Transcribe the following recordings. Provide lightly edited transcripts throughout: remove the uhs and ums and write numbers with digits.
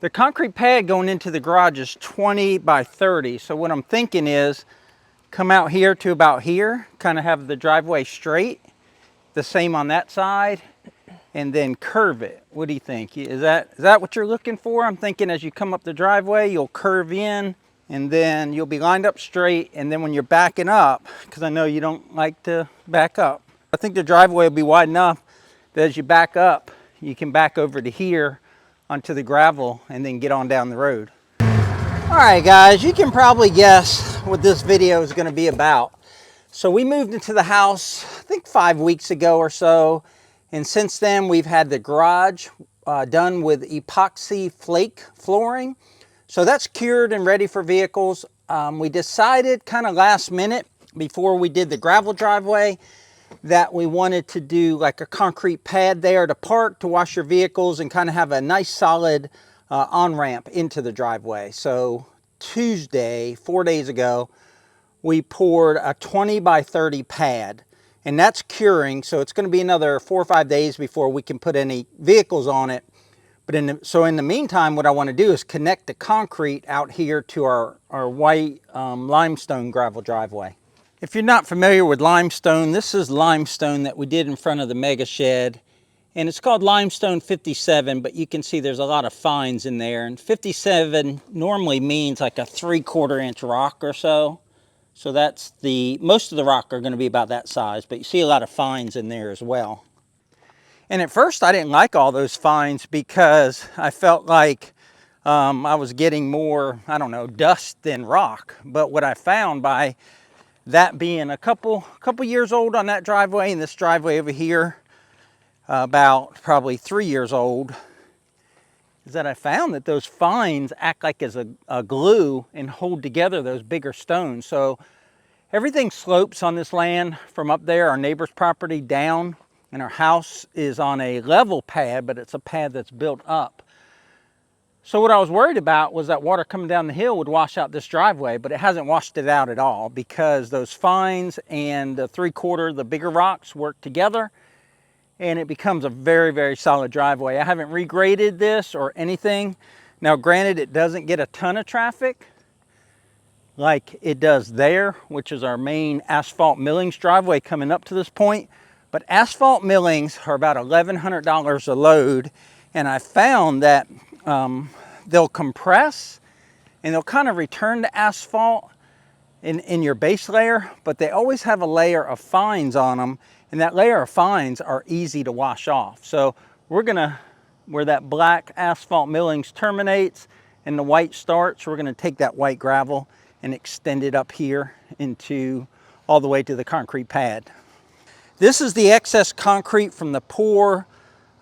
The concrete pad going into the garage is 20 by 30. So what I'm thinking is come out here to about here, kind of have the driveway straight, the same on that side, and then curve it. What do you think? Is that what you're looking for? I'm thinking as you come up the driveway, you'll curve in, and then you'll be lined up straight, and then when you're backing up, because I know you don't like to back up, I think the driveway will be wide enough that as you back up, you can back over to here onto the gravel and then get on down the road. All right, guys, you can probably guess what this video is going to be about. So we moved into the house, I think 5 weeks ago or so. And since then, we've had the garage done with epoxy flake flooring. So that's cured and ready for vehicles. We decided kind of last minute before we did the gravel driveway that we wanted to do like a concrete pad there to park, to wash your vehicles, and kind of have a nice solid on-ramp into the driveway. So Tuesday, 4 days ago, we poured a 20 by 30 pad, and that's curing. So it's going to be another 4 or 5 days before we can put any vehicles on it. But in the meantime, what I want to do is connect the concrete out here to our white limestone gravel driveway. If you're not familiar with limestone, this is limestone that we did in front of the mega shed. And it's called limestone 57, but you can see there's a lot of fines in there. And 57 normally means like a 3/4 inch rock or so. So that's most of the rock are going to be about that size, but you see a lot of fines in there as well. And at first I didn't like all those fines because I felt like I was getting more, I don't know, dust than rock. But what I found by that being a couple years old on that driveway, and this driveway over here about probably 3 years old, is that I found that those fines act like as a glue and hold together those bigger stones. So everything slopes on this land from up there, our neighbor's property, down, and our house is on a level pad, but it's a pad that's built up. So what I was worried about was that water coming down the hill would wash out this driveway, but it hasn't washed it out at all because those fines and the 3/4, the bigger rocks, work together, and it becomes a very, very solid driveway. I haven't regraded this or anything. Now, granted, it doesn't get a ton of traffic like it does there, which is our main asphalt millings driveway coming up to this point. But asphalt millings are about $1,100 a load, and I found that they'll compress and they'll kind of return to asphalt in your base layer, but they always have a layer of fines on them, and that layer of fines are easy to wash off. So we're gonna, where that black asphalt millings terminates and the white starts, we're gonna take that white gravel and extend it up here into all the way to the concrete pad. This is the excess concrete from the pour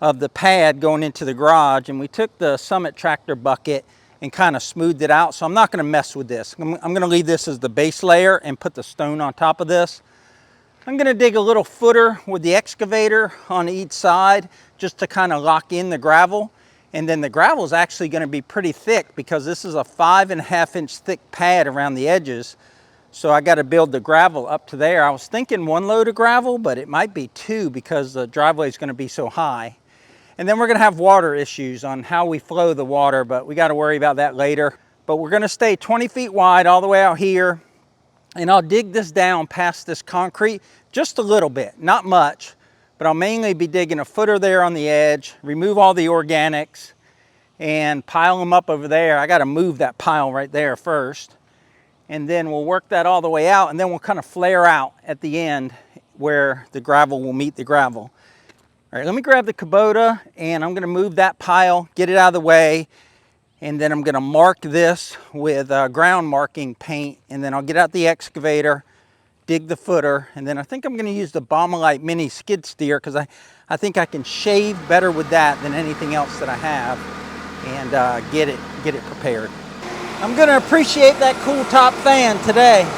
of the pad going into the garage, and we took the Summit tractor bucket and kind of smoothed it out. So I'm not going to mess with this. I'm going to leave this as the base layer and put the stone on top of this. I'm going to dig a little footer with the excavator on each side just to kind of lock in the gravel. And then the gravel is actually going to be pretty thick because this is a 5.5 inch thick pad around the edges. So I got to build the gravel up to there. I was thinking 1 load of gravel, but it might be 2 because the driveway is going to be so high. And then we're going to have water issues on how we flow the water, but we got to worry about that later. But we're going to stay 20 feet wide all the way out here. And I'll dig this down past this concrete just a little bit, not much, but I'll mainly be digging a footer there on the edge, remove all the organics, and pile them up over there. I got to move that pile right there first. And then we'll work that all the way out, and then we'll kind of flare out at the end where the gravel will meet the gravel. All right, let me grab the Kubota, and I'm going to move that pile, get it out of the way, and then I'm going to mark this with ground marking paint, and then I'll get out the excavator, dig the footer, and then I think I'm going to use the Baumalight mini skid steer because I think I can shave better with that than anything else that I have, and get it prepared. I'm going to appreciate that cool top fan today.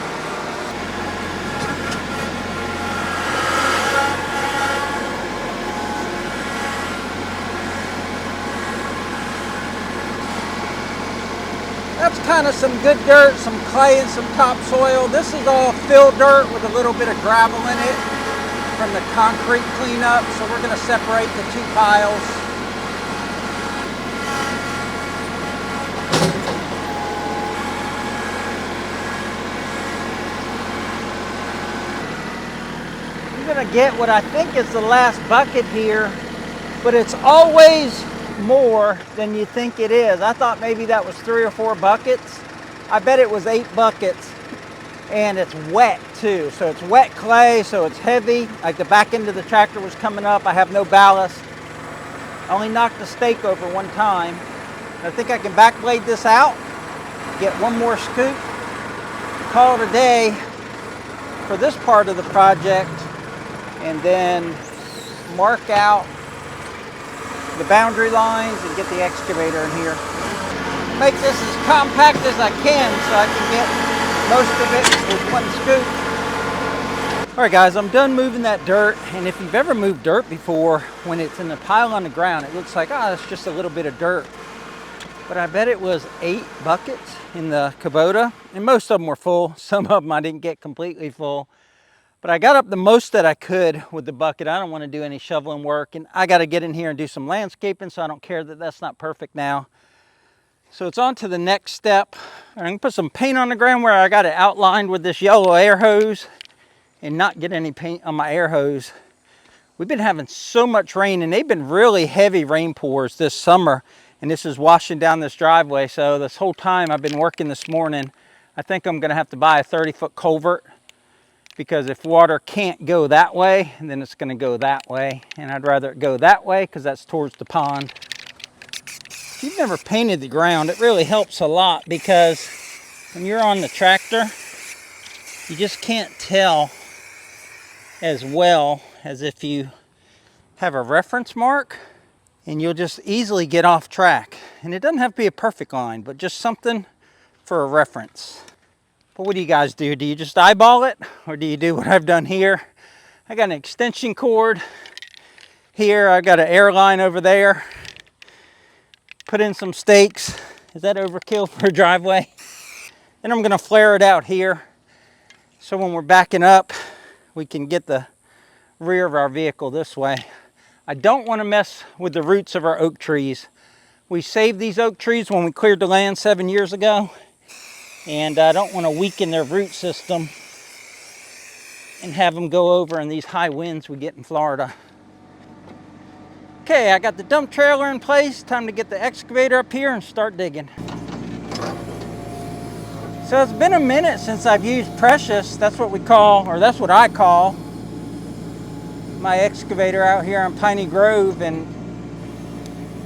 That's kind of some good dirt, some clay and some topsoil. This is all fill dirt with a little bit of gravel in it from the concrete cleanup. So we're going to separate the two piles. gonna get what I think is the last bucket here, but it's always more than you think it is. I thought maybe that was 3 or 4 buckets. I bet it was 8 buckets, and it's wet too. So it's wet clay, so it's heavy. Like the back end of the tractor was coming up. I have no ballast. I only knocked the stake over one time. I think I can back blade this out, get one more scoop, call it a day for this part of the project, and then mark out the boundary lines and get the excavator in here. Make this as compact as I can so I can get most of it with one scoop. All right guys, I'm done moving that dirt, and if you've ever moved dirt before, when it's in a pile on the ground, it looks like, oh, it's just a little bit of dirt. But I bet it was 8 buckets in the Kubota, and most of them were full. Some of them I didn't get completely full. But I got up the most that I could with the bucket. I don't want to do any shoveling work, and I got to get in here and do some landscaping, so I don't care that that's not perfect now. So it's on to the next step. I'm going to put some paint on the ground where I got it outlined with this yellow air hose and not get any paint on my air hose. We've been having so much rain, and they've been really heavy rain pours this summer. And this is washing down this driveway. So this whole time I've been working this morning, I think I'm gonna have to buy a 30-foot culvert, because if water can't go that way, then it's gonna go that way. And I'd rather it go that way because that's towards the pond. If you've never painted the ground, it really helps a lot, because when you're on the tractor, you just can't tell as well as if you have a reference mark, and you'll just easily get off track. And it doesn't have to be a perfect line, but just something for a reference. But what do you guys do? Do you just eyeball it, or do you do what I've done here? I got an extension cord here. I got an air line over there. Put in some stakes. Is that overkill for a driveway? Then I'm gonna flare it out here, so when we're backing up, we can get the rear of our vehicle this way. I don't want to mess with the roots of our oak trees. We saved these oak trees when we cleared the land 7 years ago, and I don't want to weaken their root system and have them go over in these high winds we get in Florida. Okay, I got the dump trailer in place. Time to get the excavator up here and start digging. So it's been a minute since I've used Precious. That's what we call, or that's what I call, my excavator out here on Piney Grove. And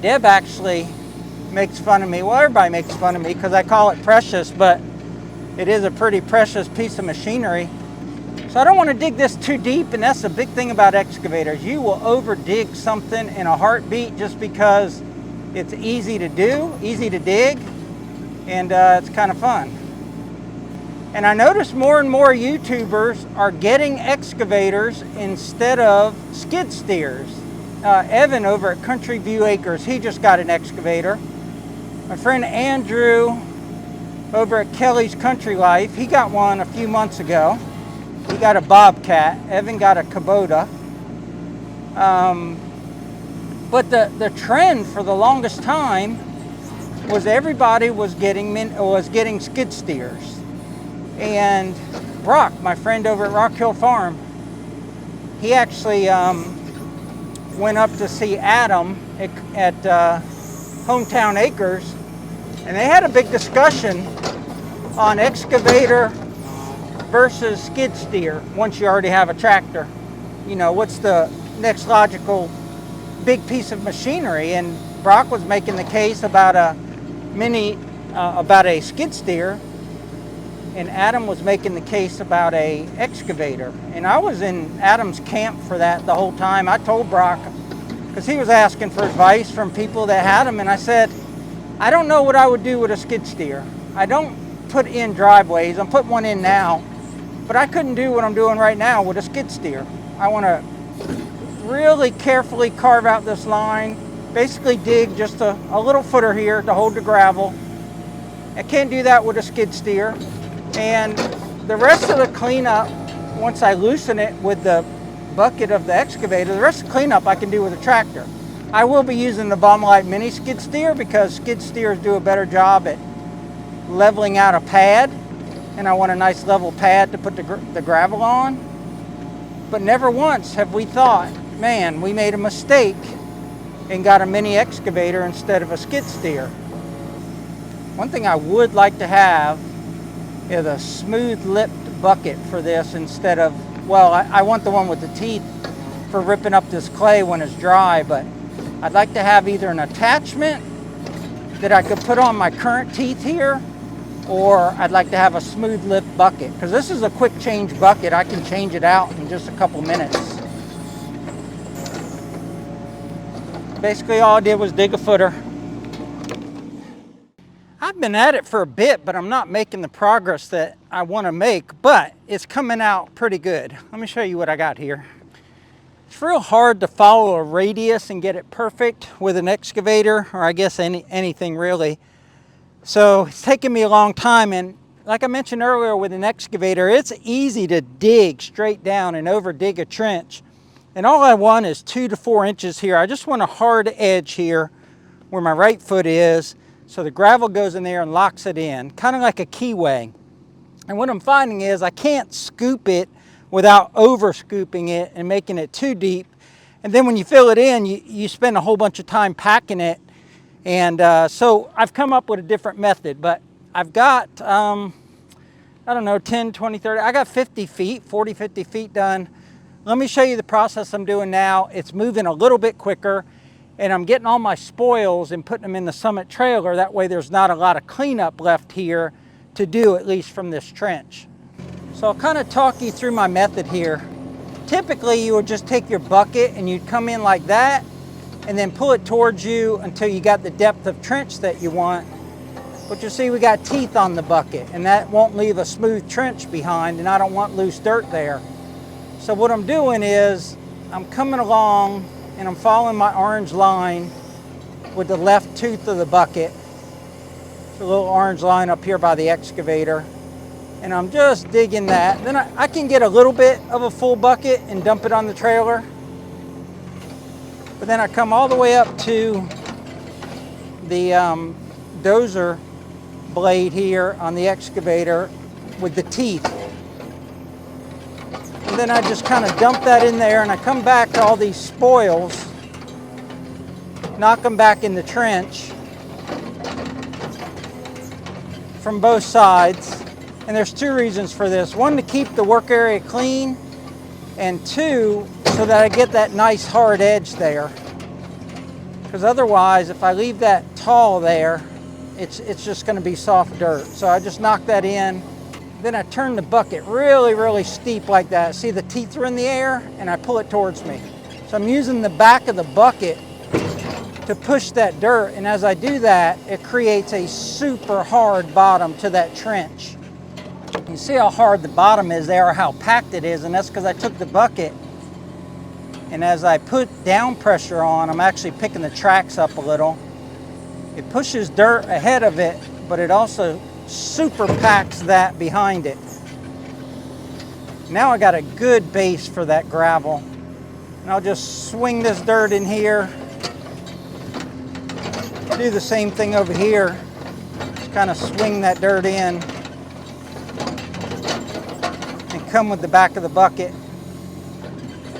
Deb actually makes fun of me. Well, everybody makes fun of me because I call it Precious, but it is a pretty precious piece of machinery. So I don't want to dig this too deep, and that's the big thing about excavators. You will over dig something in a heartbeat just because it's easy to do, easy to dig, and it's kind of fun. And I notice more and more YouTubers are getting excavators instead of skid steers. Evan over at Country View Acres, he just got an excavator. My friend Andrew over at Kelly's Country Life, he got one a few months ago. He got a Bobcat. Evan got a Kubota. But the trend for the longest time was everybody was getting skid steers. And Brock, my friend over at Rock Hill Farm, he actually went up to see Adam at Hometown Acres, and they had a big discussion on excavator versus skid steer. Once you already have a tractor, you know, what's the next logical big piece of machinery? And Brock was making the case about a skid steer, and Adam was making the case about a excavator. And I was in Adam's camp for that the whole time. I told Brock, because he was asking for advice from people that had them, and I said, I don't know what I would do with a skid steer. I don't put in driveways. I'm putting one in now, but I couldn't do what I'm doing right now with a skid steer. I want to really carefully carve out this line, basically dig just a little footer here to hold the gravel. I can't do that with a skid steer. And the rest of the cleanup, once I loosen it with the bucket of the excavator, the rest of the cleanup I can do with a tractor. I will be using the Baumalight mini skid steer because skid steers do a better job at leveling out a pad, and I want a nice level pad to put the gravel on. But never once have we thought, man, we made a mistake and got a mini excavator instead of a skid steer. One thing I would like to have is a smooth lipped bucket for this instead of, well, I want the one with the teeth for ripping up this clay when it's dry, but I'd like to have either an attachment that I could put on my current teeth here, or I'd like to have a smooth lip bucket, because this is a quick change bucket. I can change it out in just a couple minutes. Basically all I did was dig a footer. I've been at it for a bit, but I'm not making the progress that I want to make, but it's coming out pretty good. Let me show you what I got here. It's real hard to follow a radius and get it perfect with an excavator, or I guess anything really. So it's taken me a long time, and like I mentioned earlier with an excavator, it's easy to dig straight down and over dig a trench. And all I want is 2 to 4 inches here. I just want a hard edge here where my right foot is, so the gravel goes in there and locks it in, kind of like a keyway. And what I'm finding is I can't scoop it without over scooping it and making it too deep. And then when you fill it in, you spend a whole bunch of time packing it. And so I've come up with a different method, but I've got, I don't know, 10, 20, 30, I got 50 feet, 40, 50 feet done. Let me show you the process I'm doing now. It's moving a little bit quicker, and I'm getting all my spoils and putting them in the Summit trailer. That way there's not a lot of cleanup left here to do, at least from this trench. So I'll kind of talk you through my method here. Typically you would just take your bucket and you'd come in like that and then pull it towards you until you got the depth of trench that you want. But you see we got teeth on the bucket, and that won't leave a smooth trench behind, and I don't want loose dirt there. So what I'm doing is I'm coming along and I'm following my orange line with the left tooth of the bucket. It's a little orange line up here by the excavator. And I'm just digging that. Then I can get a little bit of a full bucket and dump it on the trailer. But then I come all the way up to the dozer blade here on the excavator with the teeth. And then I just kind of dump that in there, and I come back to all these spoils, knock them back in the trench from both sides. And there's 2 reasons for this. 1, to keep the work area clean, and 2, so that I get that nice hard edge there. Because otherwise, if I leave that tall there, it's just going to be soft dirt. So I just knock that in. Then I turn the bucket really, really steep like that. See, the teeth are in the air, and I pull it towards me. So I'm using the back of the bucket to push that dirt, and as I do that, it creates a super hard bottom to that trench. You see how hard the bottom is there, or how packed it is, and that's because I took the bucket, and as I put down pressure on, I'm actually picking the tracks up a little. It pushes dirt ahead of it, but it also super packs that behind it. Now I got a good base for that gravel. And I'll just swing this dirt in here. Do the same thing over here. Just kind of swing that dirt in. And come with the back of the bucket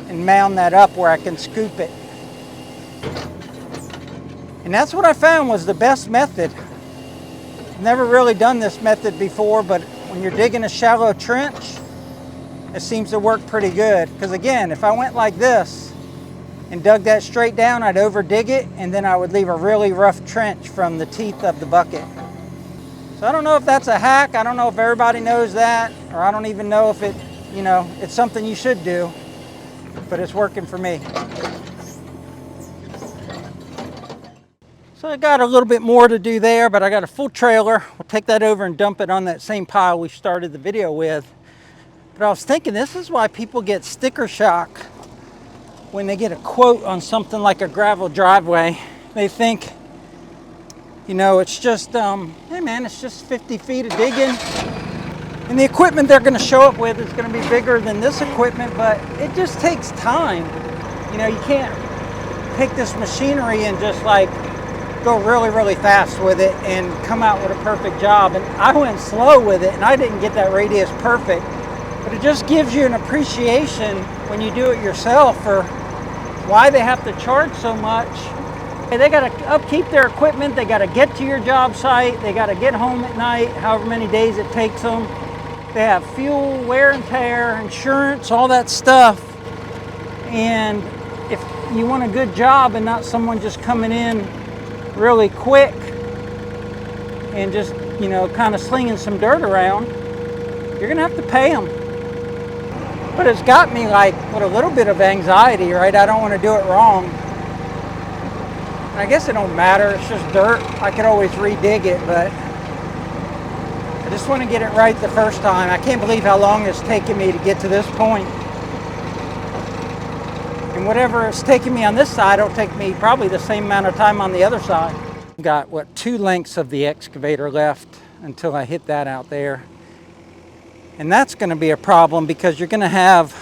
and mound that up where I can scoop it. And that's what I found was the best method. Never really done this method before, but when you're digging a shallow trench, it seems to work pretty good. Because again, if I went like this and dug that straight down, I'd over dig it, and then I would leave a really rough trench from the teeth of the bucket. So I don't know if that's a hack. I don't know if everybody knows that, or I don't even know if it, it's something you should do, but it's working for me. So I got a little bit more to do there, but I got a full trailer. We'll take that over and dump it on that same pile we started the video with. But I was thinking, this is why people get sticker shock when they get a quote on something like a gravel driveway. They think, it's just, hey man, it's just 50 feet of digging. And the equipment they're gonna show up with is gonna be bigger than this equipment, but it just takes time. You can't take this machinery and just like go really, really fast with it and come out with a perfect job. And I went slow with it, and I didn't get that radius perfect. But it just gives you an appreciation when you do it yourself for why they have to charge so much. They got to upkeep their equipment, they got to get to your job site, they got to get home at night, however many days it takes them. They have fuel, wear and tear, insurance, all that stuff. And if you want a good job and not someone just coming in really quick and just, you know, kind of slinging some dirt around, you're gonna have to pay them. But it's got me like with a little bit of anxiety, right? I don't want to do it wrong. And I guess it don't matter, it's just dirt. I could always redig it, but I just want to get it right the first time. I can't believe how long it's taken me to get to this point. And whatever it's taking me on this side, it'll take me probably the same amount of time on the other side. I've got, what, 2 lengths of the excavator left until I hit that out there. And that's going to be a problem because you're going to have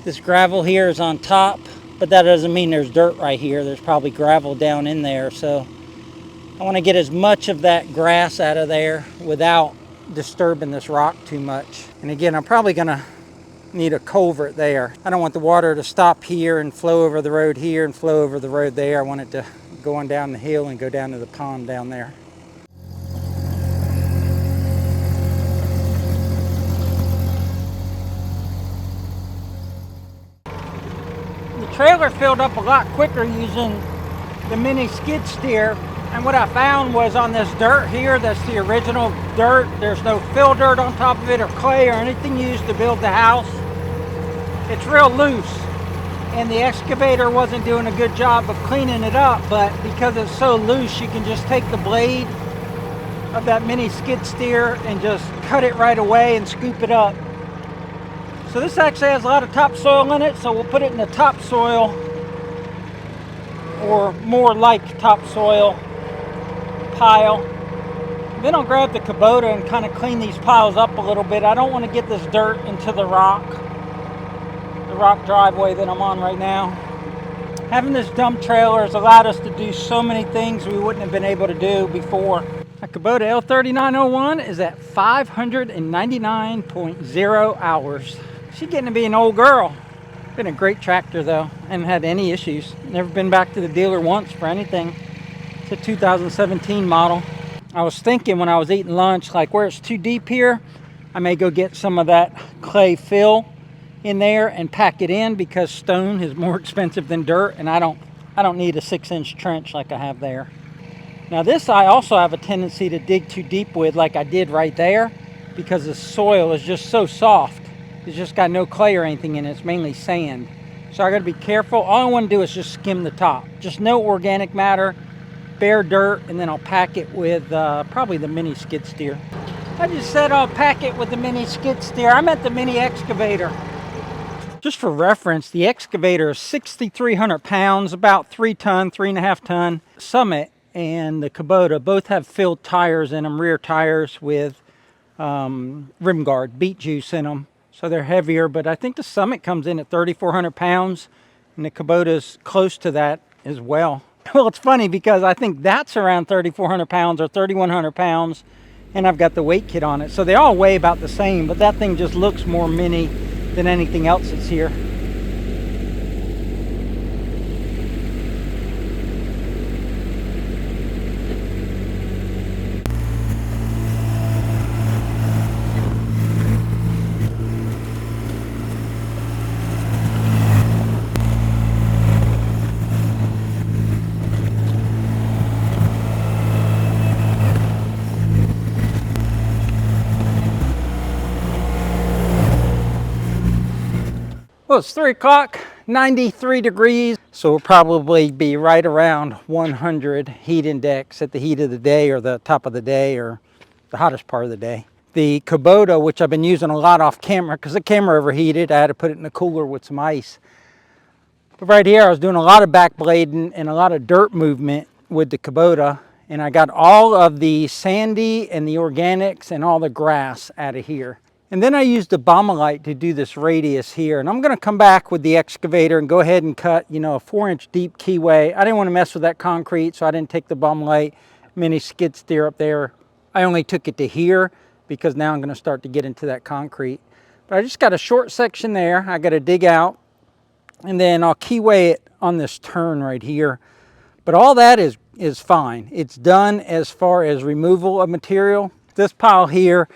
this gravel here is on top, but that doesn't mean there's dirt right here. There's probably gravel down in there. So I want to get as much of that grass out of there without disturbing this rock too much. And again, I'm probably going to need a culvert there. I don't want the water to stop here and flow over the road here and flow over the road there. I want it to go on down the hill and go down to the pond down there. The trailer filled up a lot quicker using the mini skid steer. And what I found was on this dirt here, that's the original dirt. There's no fill dirt on top of it or clay or anything used to build the house. It's real loose, and the excavator wasn't doing a good job of cleaning it up, but because it's so loose, you can just take the blade of that mini skid steer and just cut it right away and scoop it up. So this actually has a lot of topsoil in it, so we'll put it in the topsoil, or more like topsoil pile. Then I'll grab the Kubota and kind of clean these piles up a little bit. I don't want to get this dirt into the rock driveway that I'm on right now. Having this dump trailer has allowed us to do so many things we wouldn't have been able to do before. My Kubota L3901 is at 599.0 hours. She's getting to be an old girl. Been a great tractor though, haven't had any issues. Never been back to the dealer once for anything. It's a 2017 model. I was thinking when I was eating lunch, like where it's too deep here, I may go get some of that clay fill in there and pack it in because stone is more expensive than dirt, and I don't need a 6-inch trench like I have there. Now this I also have a tendency to dig too deep with, like I did right there, because the soil is just so soft. It's just got no clay or anything in it. It's mainly sand. So I got to be careful. All I want to do is just skim the top. Just no organic matter, bare dirt, and then I'll pack it with probably the mini skid steer. I just said I'll pack it with the mini skid steer. I meant the mini excavator. Just for reference, the excavator is 6,300 pounds, about 3.5 ton. Summit and the Kubota both have filled tires in them, rear tires with rim guard, beet juice in them. So they're heavier, but I think the Summit comes in at 3,400 pounds, and the Kubota's close to that as well. Well, it's funny because I think that's around 3,400 pounds or 3,100 pounds, and I've got the weight kit on it. So they all weigh about the same, but that thing just looks more mini than anything else that's here. Well, it's 3 o'clock, 93 degrees, so we'll probably be right around 100 heat index at the heat of the day or the top of the day or the hottest part of the day. The Kubota, which I've been using a lot off camera because the camera overheated, I had to put it in the cooler with some ice. But right here I was doing a lot of back blading and a lot of dirt movement with the Kubota, and I got all of the sandy and the organics and all the grass out of here. And then I used the Baumalight to do this radius here. And I'm going to come back with the excavator and go ahead and cut, you know, a 4-inch deep keyway. I didn't want to mess with that concrete, so I didn't take the Baumalight mini skid steer up there. I only took it to here because now I'm going to start to get into that concrete. But I just got a short section there I got to dig out, and then I'll keyway it on this turn right here. But all that is fine. It's done as far as removal of material. This pile here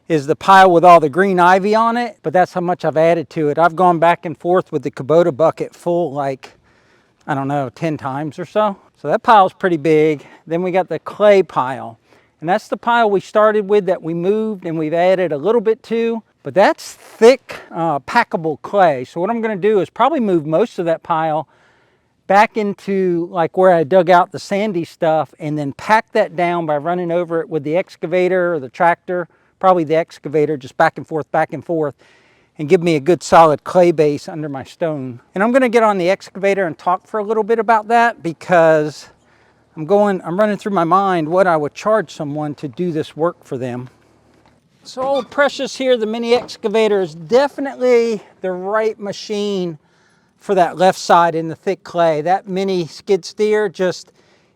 is the pile with all the green ivy on it, but that's how much I've added to it. I've gone back and forth with the Kubota bucket full, like, I don't know, 10 times or so. So that pile's pretty big. Then we got the clay pile, and that's the pile we started with that we moved and we've added a little bit to, but that's thick, packable clay. So what I'm gonna do is probably move most of that pile back into like where I dug out the sandy stuff, and then pack that down by running over it with the excavator or the tractor, probably the excavator, just back and forth, and give me a good solid clay base under my stone. And I'm gonna get on the excavator and talk for a little bit about that, because I'm running through my mind what I would charge someone to do this work for them. So old Precious here, the mini excavator, is definitely the right machine for that left side in the thick clay. That mini skid steer,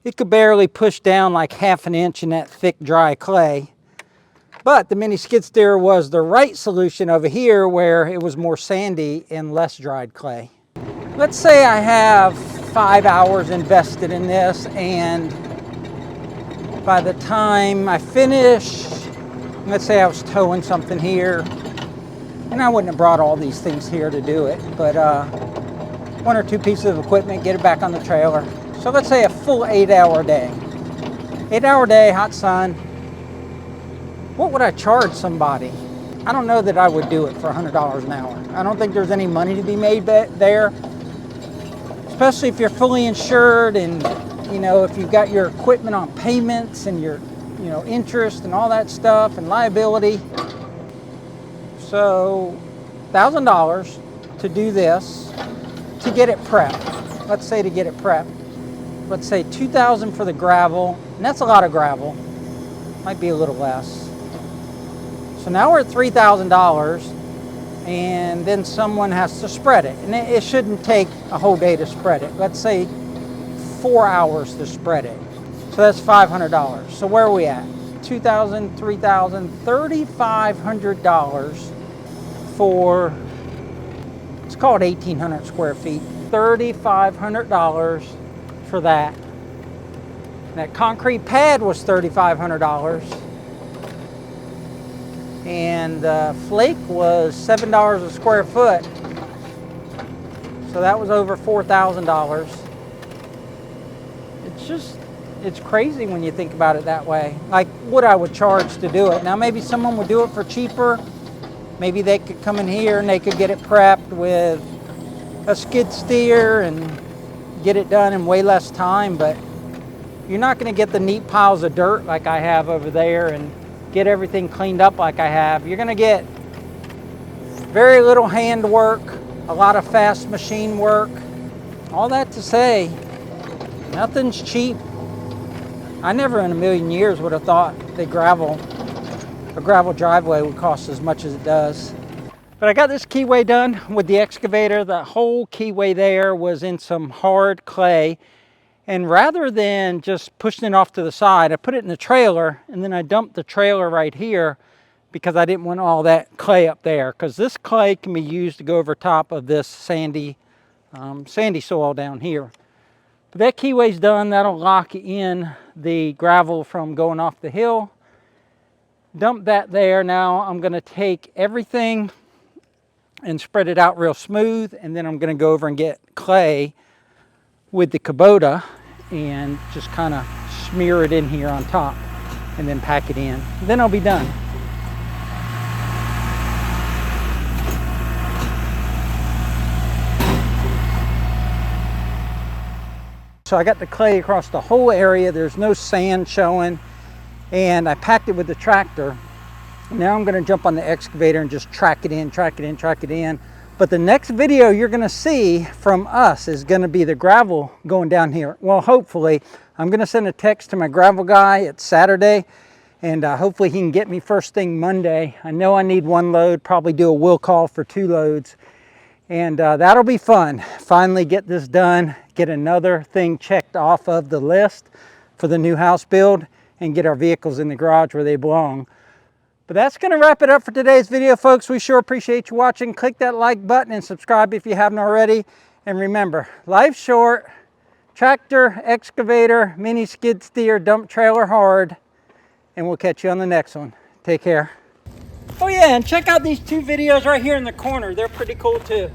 it could barely push down like ½ an inch in that thick dry clay. But the mini skid steer was the right solution over here where it was more sandy and less dried clay. Let's say I have 5 hours invested in this, and by the time I finish, let's say I was towing something here, and I wouldn't have brought all these things here to do it, but 1 or 2 pieces of equipment, get it back on the trailer. So let's say a full 8-hour day. 8-hour day, hot sun. What would I charge somebody? I don't know that I would do it for $100 an hour. I don't think there's any money to be made there, especially if you're fully insured, and if you've got your equipment on payments and your interest and all that stuff and liability. So $1,000 to do this, to get it prepped. Let's say to get it prepped. Let's say $2,000 for the gravel, and that's a lot of gravel. Might be a little less. So now we're at $3,000, and then someone has to spread it. And it shouldn't take a whole day to spread it. Let's say 4 hours to spread it. So that's $500. So where are we at? $2,000, $3,000, $3,500 for, let's call it 1,800 square feet. $3,500 for that. And that concrete pad was $3,500. And the flake was $7 a square foot. So that was over $4,000. It's crazy when you think about it that way. Like what I would charge to do it. Now maybe someone would do it for cheaper. Maybe they could come in here and they could get it prepped with a skid steer and get it done in way less time, but you're not going to get the neat piles of dirt like I have over there and get everything cleaned up like I have. You're going to get very little hand work, a lot of fast machine work. All that to say, nothing's cheap. I never in a million years would have thought that a gravel driveway would cost as much as it does. But I got this keyway done with the excavator. The whole keyway there was in some hard clay. And rather than just pushing it off to the side, I put it in the trailer, and then I dumped the trailer right here because I didn't want all that clay up there, because this clay can be used to go over top of this sandy soil down here. But that keyway's done. That'll lock in the gravel from going off the hill. Dump that there. Now I'm going to take everything and spread it out real smooth, and then I'm going to go over and get clay with the Kubota and just kind of smear it in here on top and then pack it in. Then I'll be done. So I got the clay across the whole area. There's no sand showing, and I packed it with the tractor. Now I'm going to jump on the excavator and just track it in. But the next video you're going to see from us is going to be the gravel going down here. Well, hopefully. I'm going to send a text to my gravel guy. It's Saturday, and hopefully he can get me first thing Monday. I know I need 1 load, probably do a will call for 2 loads. And that'll be fun. Finally get this done, get another thing checked off of the list for the new house build, and get our vehicles in the garage where they belong. But that's going to wrap it up for today's video, folks. We sure appreciate you watching. Click that like button and subscribe if you haven't already. And remember, life's short. Tractor, excavator, mini skid steer, dump trailer hard. And we'll catch you on the next one. Take care. Oh yeah, and check out these two videos right here in the corner. They're pretty cool too.